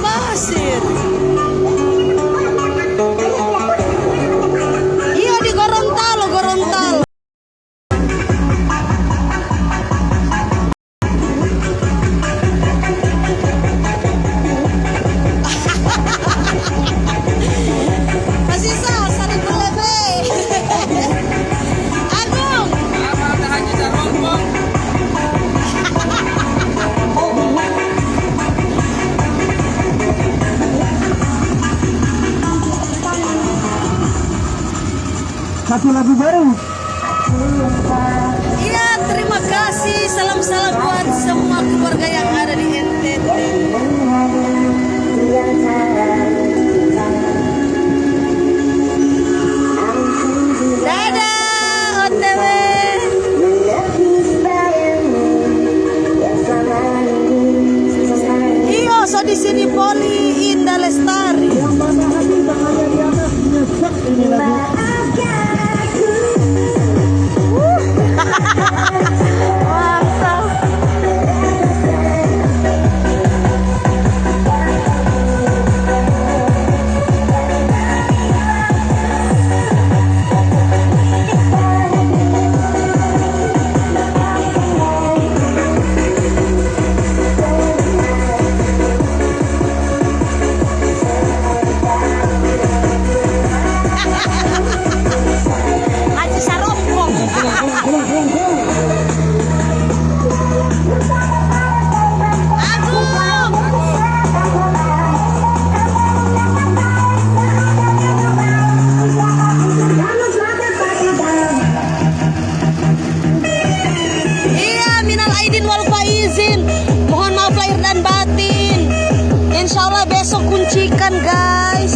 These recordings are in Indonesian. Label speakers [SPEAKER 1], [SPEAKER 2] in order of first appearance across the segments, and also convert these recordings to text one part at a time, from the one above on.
[SPEAKER 1] pasir. Iya di Gorontalo, Gorontalo. Masih sasa di Belebe. Agung.
[SPEAKER 2] Satu lagu baru.
[SPEAKER 1] Iya, terima kasih. Salam-salam buat semua keluarga yang ada di NTT. Dadah, OTW. Iyo, so di sini Poli Indah Lestari.
[SPEAKER 2] Yang mana hati bahagia di atas nyesek ini lagu.
[SPEAKER 1] Mantap. Haji Sarompong. Iya, minal aidin wal faizin. Mohon maaf lahir dan batin. Insya Allah besok kuncikan guys.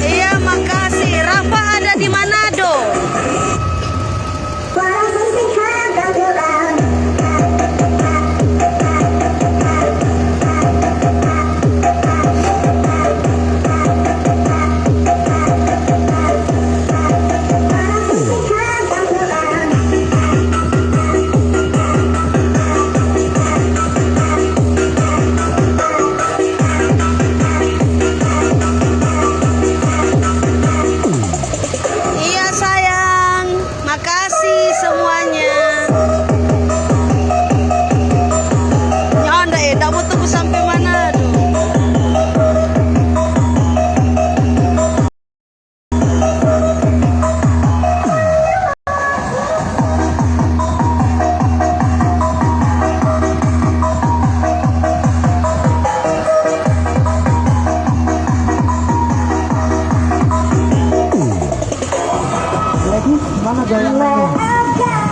[SPEAKER 1] Iya, makasih. Rafa ada di Manado. Iya sayang, makasih semuanya. Ya anda tak mau tunggu sampai mana?
[SPEAKER 2] Lagi mana goyangannya?